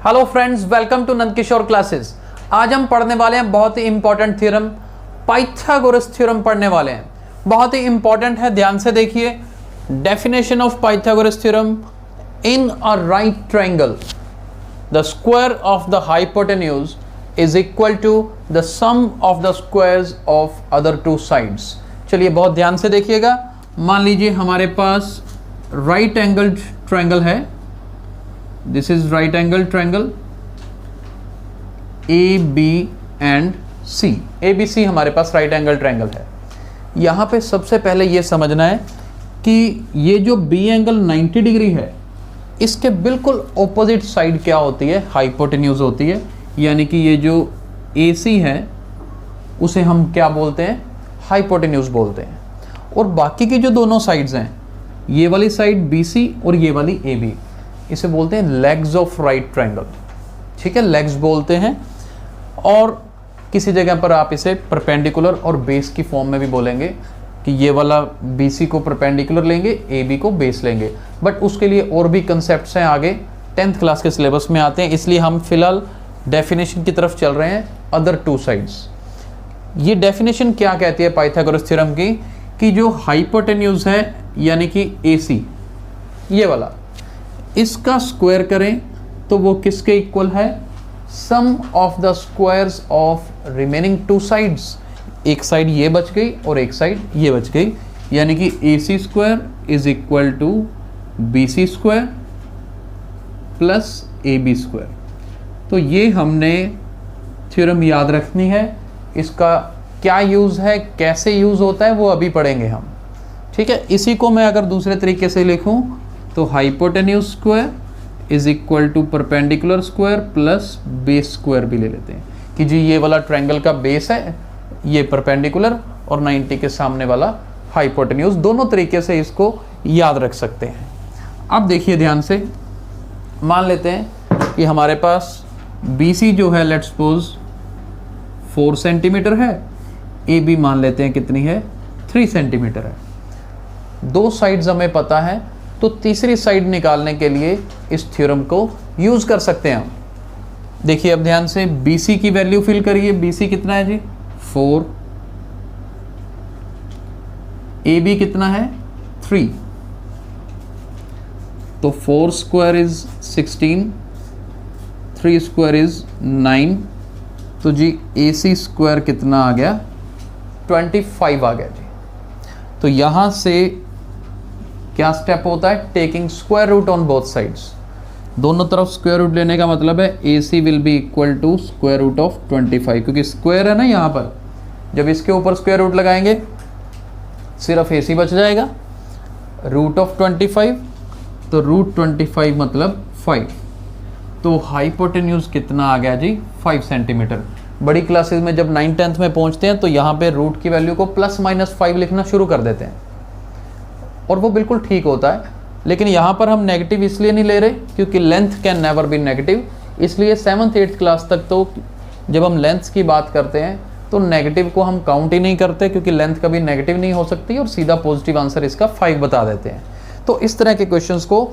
Hello friends, welcome to Nandkishore classes. आज हम पढ़ने वाले हैं बहुत ही इंपॉर्टेंट थ्योरम, पाइथागोरस थ्योरम पढ़ने वाले हैं। बहुत ही इंपॉर्टेंट है, ध्यान से देखिए। Definition of Pythagoras theorem: in a right triangle the square of the hypotenuse is equal to the sum of the squares of other two sides. चलिए बहुत ध्यान से देखिएगा। मान लीजिए हमारे पास राइट एंगल ट्रायंगल है, this is right angle triangle A B and C. A B C हमारे पास राइट एंगल ट्रायंगल है। यहाँ पे सबसे पहले ये समझना है कि ये जो बी एंगल 90 डिग्री है, इसके बिल्कुल ऑपोजिट साइड क्या होती है? हाइपोटेन्यूज होती है। यानी कि ये जो ए सी है उसे हम क्या बोलते हैं? हाइपोटेन्यूज बोलते हैं। और बाकी की जो दोनों साइड्स हैं, ये वाली साइड बी सी और ये वाली ए बी, इसे बोलते हैं लेग्स ऑफ राइट ट्रायंगल। ठीक है, लेग्स बोलते हैं। और किसी जगह पर आप इसे परपेंडिकुलर और बेस की फॉर्म में भी बोलेंगे कि ये वाला BC को परपेंडिकुलर लेंगे, AB को बेस लेंगे। बट उसके लिए और भी कंसेप्ट्स हैं, आगे 10th क्लास के सिलेबस में आते हैं। इसलिए हम फिलहाल डेफिनेशन की तरफ चल रहे हैं, अदर टू साइड्स। ये डेफिनेशन क्या कहती है पाइथागोरस थ्योरम की? कि जो हाइपोटेन्यूज है यानी कि AC, ये वाला, इसका स्क्वायर करें तो वो किसके इक्वल है? Sum of the squares of remaining two sides. एक साइड ये बच गई और एक साइड ये बच गई, यानी कि AC square is equal to BC square plus AB square. तो ये हमने थ्योरम याद रखनी है। इसका क्या यूज़ है, कैसे यूज़ होता है, वो अभी पढ़ेंगे हम। ठीक है, इसी को मैं अगर दूसरे तरीके से लिखूं तो hypotenuse square is equal to perpendicular square plus base square भी ले लेते हैं कि जी ये वाला ट्रायंगल का बेस है, ये परपेंडिकुलर, और 90 के सामने वाला हाइपोटेन्यूज। दोनों तरीके से इसको याद रख सकते हैं। अब देखिए ध्यान से, मान लेते हैं कि हमारे पास BC जो है लेट्स सपोज 4 सेंटीमीटर है, AB मान लेते हैं कितनी है? 3 सेंटीमीटर है। दो साइड्स हमें पता है, तो तीसरी साइड निकालने के लिए इस थ्योरम को यूज कर सकते हैं हम। देखिए अब ध्यान से, BC की वैल्यू फिल करिए। BC कितना है जी? 4। AB कितना है? 3। तो 4 स्क्वायर इज 16, 3 स्क्वायर इज 9। तो जी AC स्क्वायर कितना आ गया? 25 आ गया जी। तो यहां से क्या स्टेप होता है? Taking square root on both sides. दोनों तरफ स्क्वायर रूट लेने का मतलब है AC will be equal to square root of 25, क्योंकि स्क्वायर है ना यहाँ पर। जब इसके ऊपर स्क्वायर रूट लगाएंगे सिर्फ AC बच जाएगा, रूट ऑफ 25, तो रूट 25 मतलब 5। तो हाइपोटेन्यूज कितना आ गया जी? 5 सेंटीमीटर। बड़ी क्लासेस में जब 9th-10th में पहुँचते हैं तो यहाँ पे रूट की वैल्यू को +-5 लिखना शुरू कर देते हैं, और वो बिल्कुल ठीक होता है। लेकिन यहाँ पर हम नेगेटिव इसलिए नहीं ले रहे क्योंकि length can never be negative. इसलिए 7th-8th क्लास तक तो जब हम लेंथ की बात करते हैं तो नेगेटिव को हम काउंट ही नहीं करते, क्योंकि लेंथ कभी नेगेटिव नहीं हो सकती, और सीधा पॉजिटिव आंसर इसका 5 बता देते हैं। तो इस तरह के क्वेश्चंस को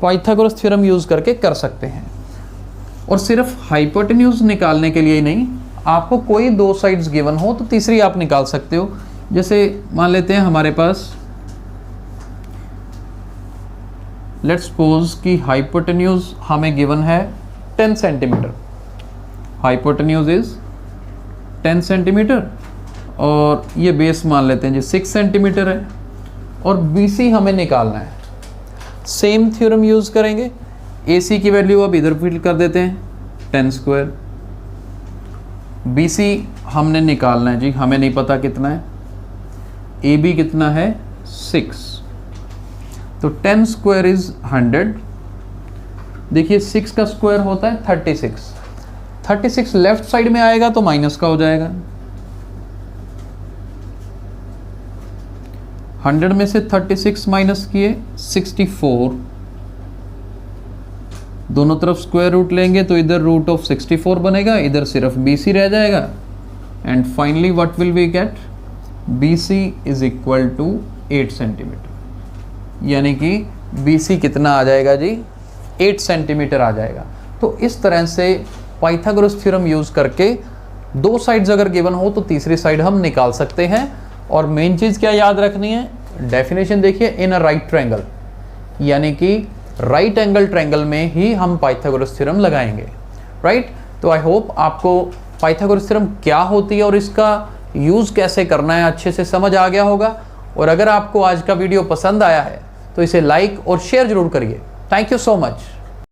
पाइथागोरस थ्योरम यूज़ करके कर सकते हैं। और सिर्फ हाइपोटेन्यूज निकालने के लिए ही नहीं, आपको कोई दो साइड्स गिवन हो तो तीसरी आप निकाल सकते हो। जैसे मान लेते हैं हमारे पास लेट्स सपोज कि हाइपोटेन्यूज हमें गिवन है 10 सेंटीमीटर। हाइपोटेन्यूज इज 10 सेंटीमीटर और ये बेस मान लेते हैं जी 6 सेंटीमीटर है, और BC हमें निकालना है। सेम थ्योरम यूज करेंगे। AC की वैल्यू अब इधर फिल कर देते हैं, 10 स्क्वायर। BC हमने निकालना है जी, हमें नहीं पता कितना है। AB कितना है? 6। तो 10 स्क्वायर इज 100। देखिए 6 का स्क्वायर होता है 36। 36 लेफ्ट साइड में आएगा तो माइनस का हो जाएगा। 100 में से 36 माइनस किए 64। दोनों तरफ स्क्वायर रूट लेंगे तो इधर रूट ऑफ 64 बनेगा, इधर सिर्फ BC रह जाएगा। And finally what will we get? BC is equal to 8 centimetre. यानी कि BC कितना आ जाएगा जी? 8 सेंटीमीटर आ जाएगा। तो इस तरह से पाइथागोरस थ्योरम यूज़ करके दो साइड्स अगर गिवन हो तो तीसरी साइड हम निकाल सकते हैं। और मेन चीज़ क्या याद रखनी है, डेफिनेशन देखिए, इन अ राइट ट्रायंगल, यानी कि राइट एंगल ट्रायंगल में ही हम पाइथागोरस थ्योरम लगाएंगे, राइट। तो आई होप आपको पाइथागोरस थ्योरम क्या होती है और इसका यूज़ कैसे करना है अच्छे से समझ आ गया होगा। और अगर आपको आज का वीडियो पसंद आया है तो इसे लाइक और शेयर जरूर करिए। Thank you so much.